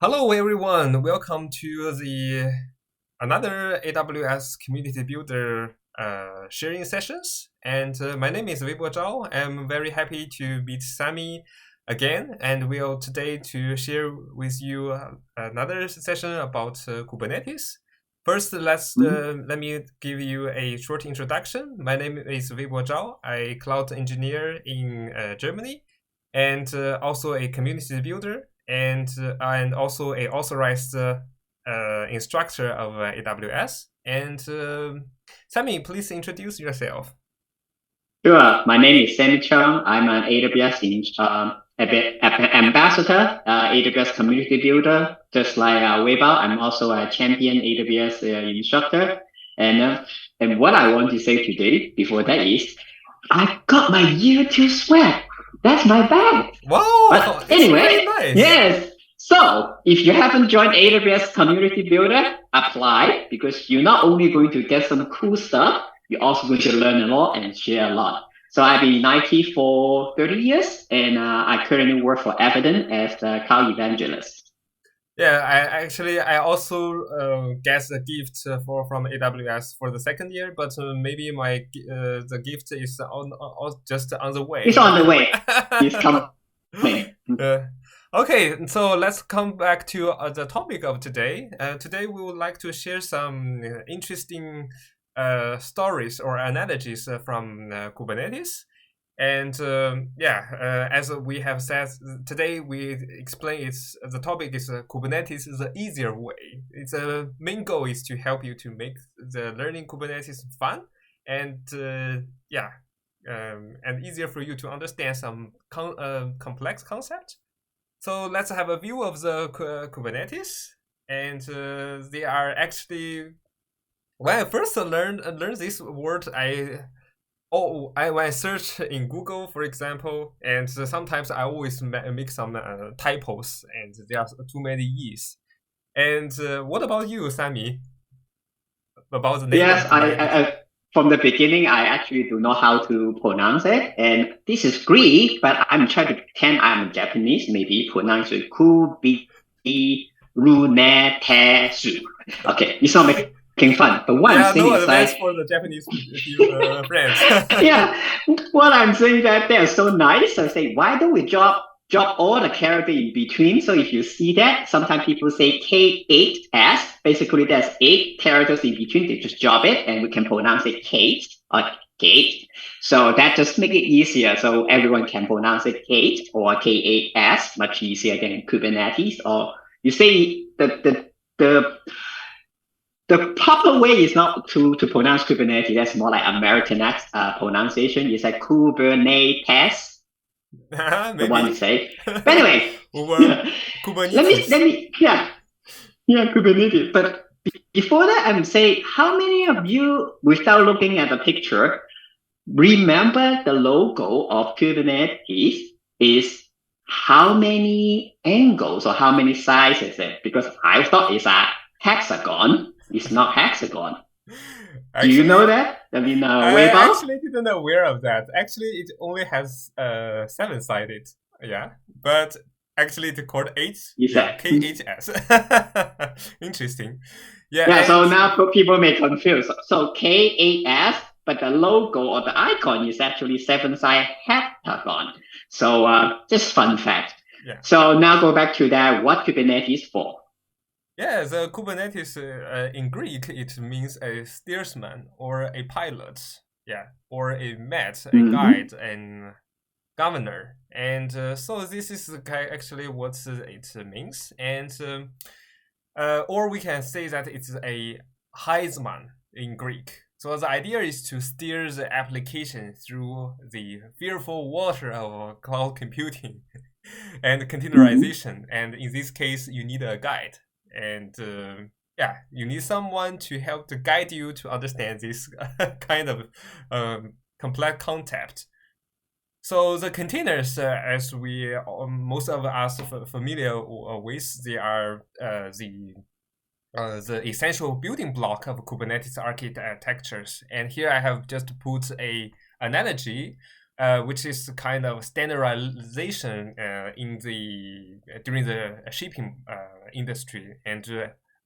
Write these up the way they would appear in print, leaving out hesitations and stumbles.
Hello everyone, welcome to the another AWS Community Builder sharing sessions. And my name is Weibo Zhao. I'm very happy to meet Sami again, and we'll today to share with you another session about Kubernetes. First, let me give you a short introduction. My name is Weibo Zhao. I'm a cloud engineer in Germany, and also a community builder, and also a authorized instructor of AWS. And Sami, please introduce yourself. Sure. My name is Sammy Chung. I'm an AWS ambassador, AWS community builder. Just like Weibao, I'm also a champion AWS instructor. And what I want to say today, before that is, I got my year two swag. That's my bag. Wow, But it's anyway, very nice. yes. So if you haven't joined AWS Community Builder, apply because you're not only going to get some cool stuff, you're also going to learn a lot and share a lot. So I've been in IT for 30 years, and I currently work for Evident as the cloud evangelist. Yeah, I also get a gift from AWS for the second year, but maybe the gift is just on the way. It's on the way. It's coming. Okay, so let's come back to the topic of today. Today we would like to share some interesting stories or analogies from Kubernetes. And as we have said, today we explain the topic is Kubernetes is the easier way. Its main goal is to help you to make the learning Kubernetes fun and and easier for you to understand some complex concept. So let's have a view of the Kubernetes, and they are actually. When I first learned this word, when I search in Google, for example, and sometimes I always make some typos, and there are too many e's. And what about you, Sami? About the name? Yes, I from the beginning, I actually do know how to pronounce it, and this is Greek, but I'm trying to pretend I'm Japanese. Maybe pronounce it Kubi Runetesu. Okay, it's not making fun, but what I'm saying no is advice like for the Japanese friends. yeah, what I'm saying that they're so nice. I say, why don't we drop all the character in between? So if you see that, sometimes people say K8S. Basically, there's 8 characters in between. They just drop it, and we can pronounce it Kate or Kate. So that just make it easier, so everyone can pronounce it Kate or K8S, much easier than in Kubernetes. Or you say the proper way is not to pronounce Kubernetes. That's more like American pronunciation. It's like Kubernetes. The one to say. But anyway, Kubernetes. Kubernetes. But before that, I'm saying, how many of you, without looking at the picture, remember the logo of Kubernetes is how many angles or how many sides is it? Because I thought it's a hexagon. It's not hexagon. Actually, do you know that? I mean, I actually didn't aware of that. Actually, it only has 7-sided. Yeah, but actually it's called 8. Yeah, KHS. Interesting. Yeah. So now people may confuse. So KAS, but the logo or the icon is actually 7-side heptagon. So just fun fact. Yeah. So now go back to that. What Kubernetes for? Yeah, the Kubernetes in Greek, it means a steersman or a pilot, or a mat, a guide, and governor. And so this is actually what it means. And or we can say that it's a heisman in Greek. So the idea is to steer the application through the fearful water of cloud computing and containerization. And in this case, you need a guide. And you need someone to help to guide you to understand this kind of complex concept. So the containers, as we most of us familiar with, they are the essential building block of Kubernetes architectures. And here I have just put a analogy, which is kind of standardization during the shipping industry, and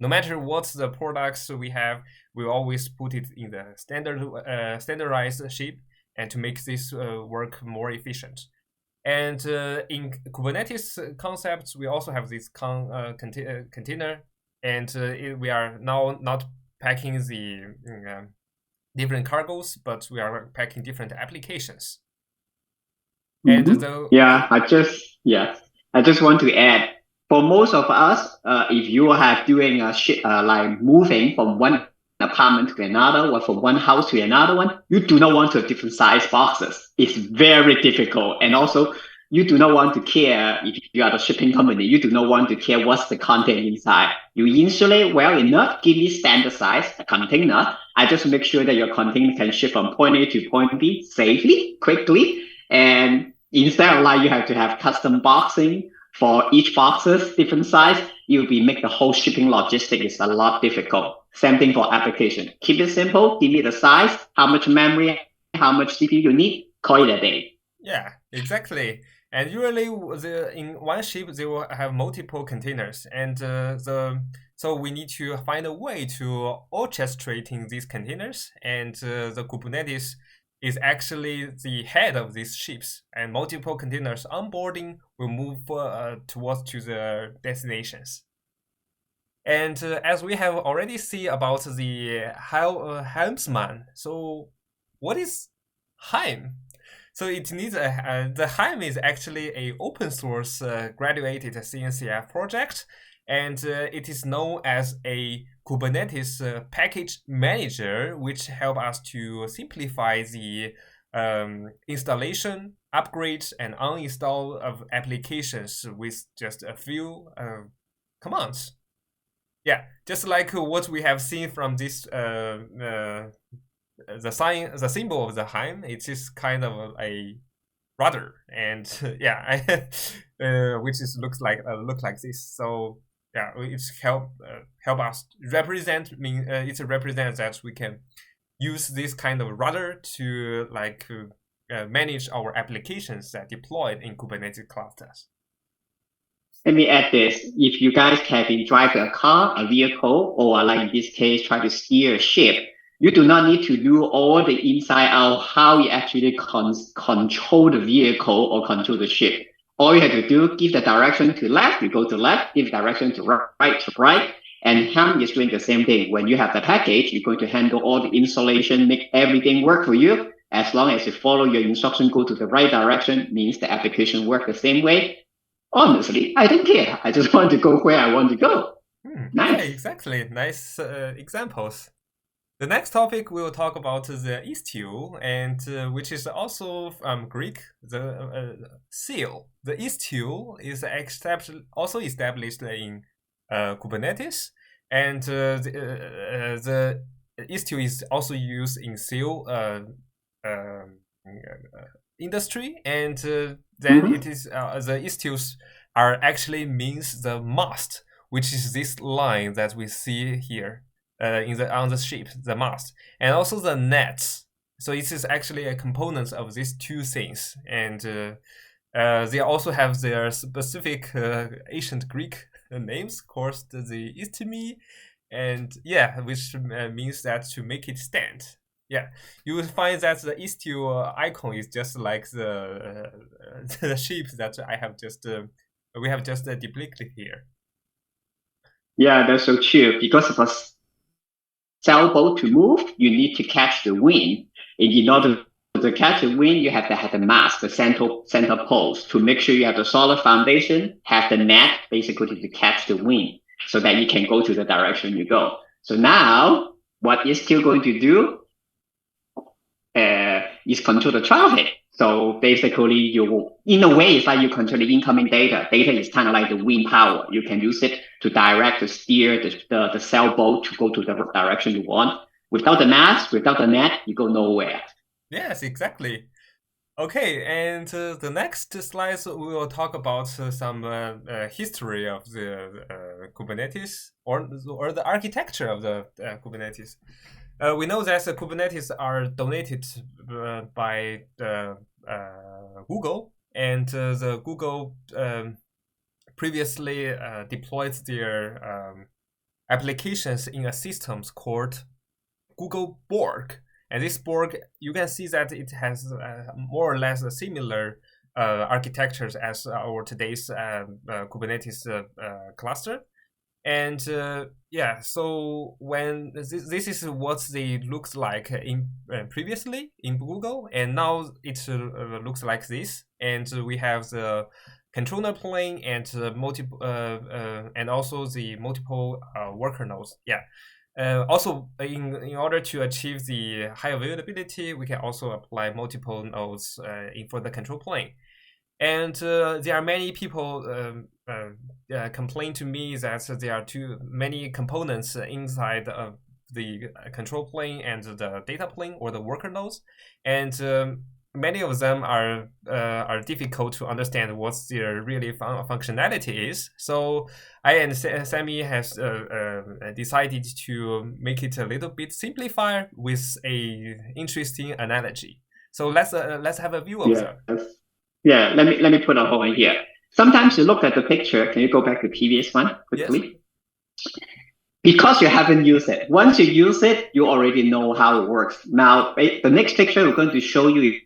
no matter what the products we have, we always put it in the standardized ship, and to make this work more efficient. And in Kubernetes concepts, we also have this container, and we are now not packing the different cargoes, but we are packing different applications. And I just want to add, for most of us, if you are doing a like moving from one apartment to another or from one house to another one, you do not want to have different size boxes. It's very difficult. And also, you do not want to care if you are the shipping company, you do not want to care what's the content inside. You insulate well enough, give me standard size a container. I just make sure that your container can ship from point A to point B safely, quickly. And instead of like you have to have custom boxing for each boxes, different size, you'll be make the whole shipping logistic is a lot difficult. Same thing for application. Keep it simple, give me the size, how much memory, how much CPU you need, call it a day. Yeah, exactly. And usually in one ship, they will have multiple containers. And so we need to find a way to orchestrating these containers. And the Kubernetes is actually the head of these ships, and multiple containers onboarding will move towards to the destinations. And as we have already seen about the helmsman, so what is Helm? So it needs the Helm is actually a open source graduated CNCF project, and it is known as a Kubernetes package manager, which help us to simplify the installation, upgrade, and uninstall of applications with just a few commands. Yeah, just like what we have seen from this the symbol of the Helm, it is kind of a rudder, and yeah, which is looks like this. So yeah, it's help us represent. It represents that we can use this kind of rudder to like manage our applications that deployed in Kubernetes clusters. Let me add this. If you guys have been driving a car, a vehicle, or like in this case, try to steer a ship, you do not need to do all the inside out how you actually control the vehicle or control the ship. All you have to do, give the direction to left, you go to left, give direction to right to right. And Helm is doing the same thing. When you have the package, you're going to handle all the installation, make everything work for you. As long as you follow your instruction, go to the right direction, means the application work the same way. Honestly, I don't care. I just want to go where I want to go. Nice. Yeah, exactly. Nice examples. The next topic we will talk about is the Istio, and which is also Greek, the seal. The Istio is also established in Kubernetes, and the Istio is also used in seal industry, and then it is the Istios are actually means the mast, which is this line that we see here on the ship, the mast, and also the nets. So it is actually a component of these two things, and they also have their specific ancient Greek names, of course, the istimi, and yeah, which means that to make it stand. Yeah, you will find that the Istio icon is just like the sheep that I have just we have just depicted here. Yeah, that's so true. Because of a sailboat to move, you need to catch the wind. And in order to catch the wind, you have to have the mast, the center post, to make sure you have the solid foundation, have the net basically to catch the wind so that you can go to the direction you go. So now, what Istio going to do is control the traffic. So basically, in a way, it's like you control the incoming data. Data is kind of like the wind power. You can use it to direct, to steer the sailboat to go to the direction you want. Without the mast, without the net, you go nowhere. Yes, exactly. Okay, and the next slides we will talk about some history of the Kubernetes or the architecture of the Kubernetes. We know that the Kubernetes are donated by Google, and the Google previously deployed their applications in a system called Google Borg. And this Borg, you can see that it has more or less a similar architectures as our today's Kubernetes cluster. And yeah, so when this is what they looks like in previously in Google, and now it looks like this. And we have the controller plane and multiple and also the multiple worker nodes. Yeah. Also, in order to achieve the high availability, we can also apply multiple nodes for the control plane. And there are many people complain to me that there are too many components inside of the control plane and the data plane or the worker nodes, and many of them are difficult to understand what their really functionality is. So I and Sammy has decided to make it a little bit simplified with a interesting analogy. So let's have a view of that. Yeah, let me put a hole in here. Sometimes you look at the picture. Can you go back to the previous one quickly? Yes. Because you haven't used it. Once you use it, you already know how it works. Now, the next picture we're going to show you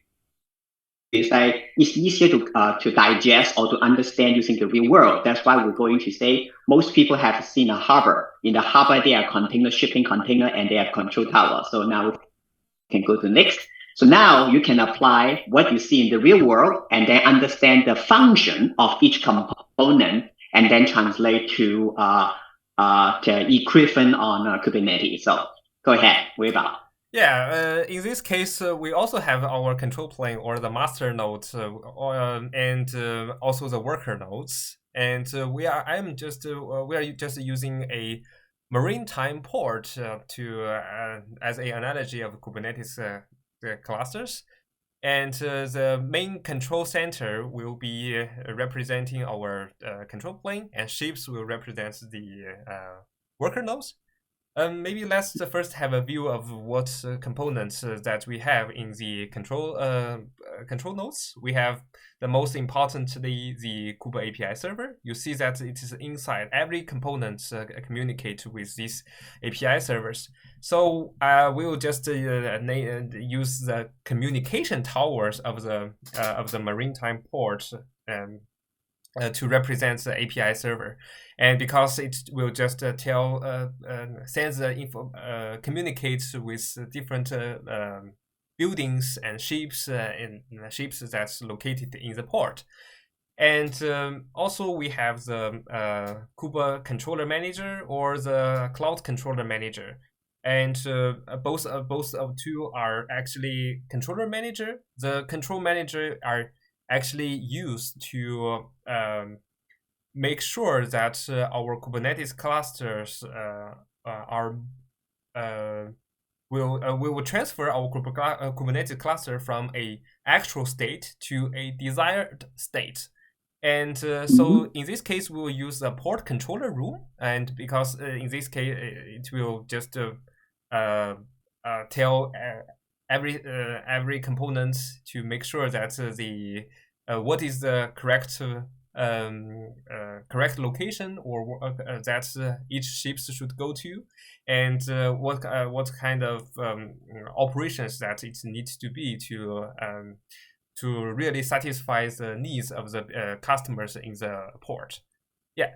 is that it's easier to digest or to understand using the real world. That's why we're going to say most people have seen a harbor. In the harbor, they are container, shipping container, and they have control tower. So now we can go to next. So now you can apply what you see in the real world and then understand the function of each component and then translate to the equivalent on Kubernetes. So go ahead, Wei Bao. Yeah, in this case, we also have our control plane or the master node and also the worker nodes. And we are just using a maritime port to as an analogy of Kubernetes clusters. And the main control center will be representing our control plane, and ships will represent the worker nodes. Maybe let's first have a view of what components that we have in the control nodes. We have the most importantly the Kubernetes API server. You see that it is inside every component communicate with these API servers. So we will just use the communication towers of the maritime port to represent the API server, and because it will just sends the info, communicates with different buildings and ships that's located in the port. And also we have the Kubernetes controller manager or the cloud controller manager. And both of two are actually controller manager. The control manager are actually used to make sure that our Kubernetes clusters we will transfer our Kubernetes cluster from a actual state to a desired state. And so in this case, we will use a port controller rule, and because in this case it will just tell every component to make sure that the what is the correct location or that each ship should go to, and what kind of operations that it needs to be to really satisfy the needs of the customers in the port. Yeah.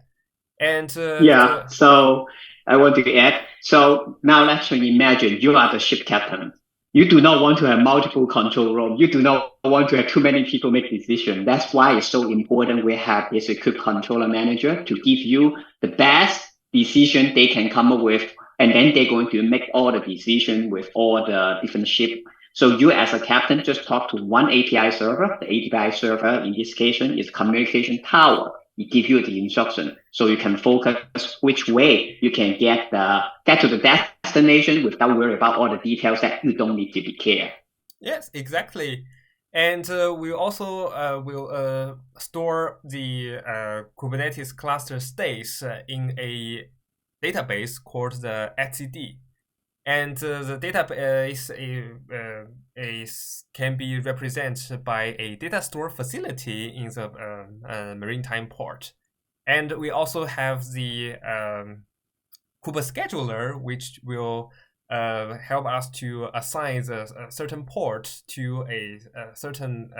And so I want to add. So now let's imagine you are the ship captain. You do not want to have multiple control rooms. You do not want to have too many people make decisions. That's why it's so important we have this equipped controller manager to give you the best decision they can come up with, and then they're going to make all the decision with all the different ships. So you as a captain just talk to one API server. The API server in this case is communication tower. It gives you the instruction, so you can focus which way you can get to the destination without worrying about all the details that you don't need to be care. Yes, exactly. And we also will store the Kubernetes cluster states in a database called the etcd. And the database can be represented by a data store facility in the maritime port. And we also have the Kuba scheduler, which will help us to assign a certain port to a certain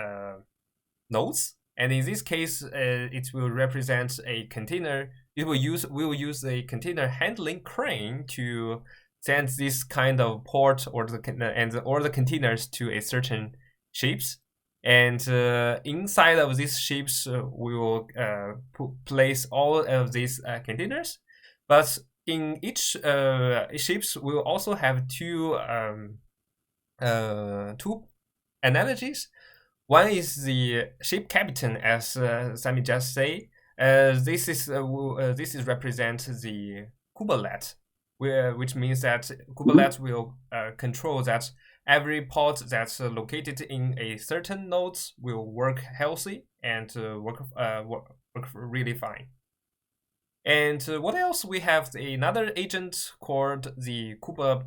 nodes. And in this case, it will represent a container. We will use a container handling crane to send this kind of port or the containers to a certain ships. And inside of these ships, we will place all of these containers. But in each ships, we will also have two analogies. One is the ship captain, as Sammy just say. This is represent the kubelet, which means that kubelet will control that every pod that's located in a certain node will work healthy and work really fine. And what else? We have another agent called the Kuba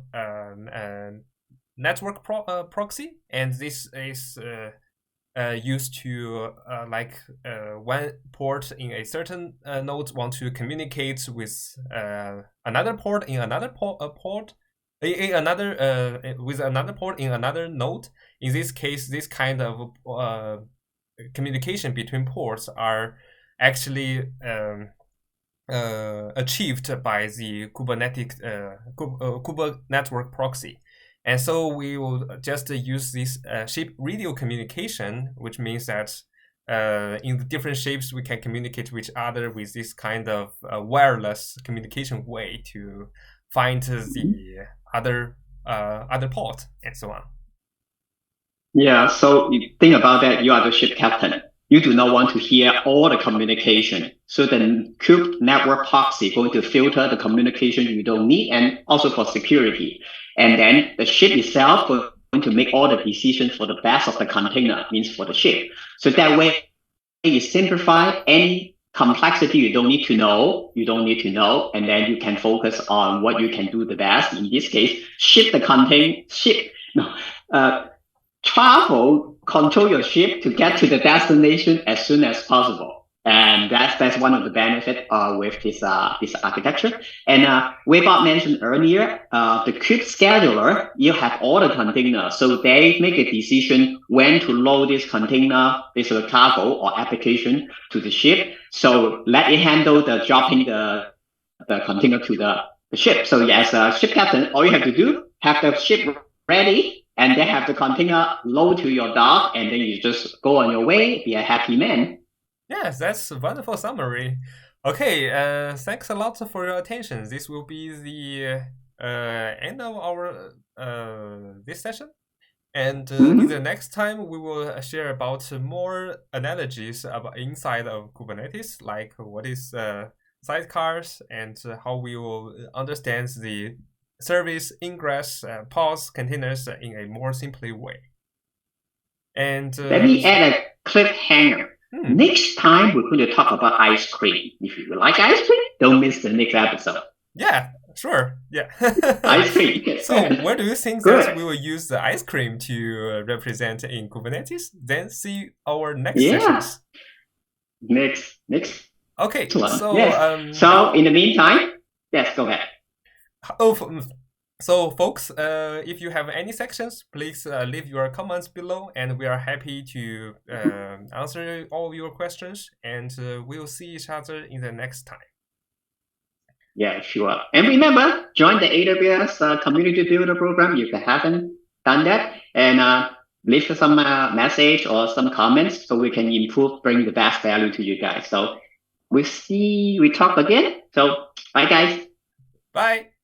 network proxy, and this is used to one port in a certain node want to communicate with another port in another port in another with another port in another node. In this case, this kind of communication between ports are actually achieved by the Kubernetes Kuba network proxy. And so we will just use this ship radio communication, which means that in the different ships we can communicate with each other with this kind of wireless communication way to find the other port and so on. Yeah, so you think about that. You are the ship captain. You do not want to hear all the communication. So the Kube network proxy going to filter the communication you don't need, and also for security. And then the ship itself going to make all the decisions for the best of the container, means for the ship. So that way you simplify any complexity you don't need to know, and then you can focus on what you can do the best. In this case, travel, control your ship to get to the destination as soon as possible. And that's one of the benefits with this architecture. And Weibot mentioned earlier, the Kube scheduler, you have all the containers. So they make a decision when to load this container, this cargo or application to the ship. So let it handle the dropping the container to the ship. So as a ship captain, all you have to do, have the ship ready, and then have the container load to your dock, and then you just go on your way, be a happy man. Yes, that's a wonderful summary. Okay, thanks a lot for your attention. This will be the end of our this session. And in the next time, we will share about more analogies about inside of Kubernetes, like what is sidecars and how we will understand the service, ingress, pods, containers in a more simply way. And let me add a cliffhanger. Next time, we're going to talk about ice cream. If you like ice cream, don't miss the next episode. Yeah, sure. Yeah. Ice cream. So where do you think that we will use the ice cream to represent in Kubernetes? Then see our next sessions. Next. Okay. So yes. So in the meantime, yes, go ahead. So folks, if you have any sections, please leave your comments below, and we are happy to answer all your questions, and we'll see each other in the next time. Yeah, sure. And remember, join the AWS Community Builder Program if you haven't done that, and leave some message or some comments so we can improve, bring the best value to you guys. So we talk again. So bye guys. Bye.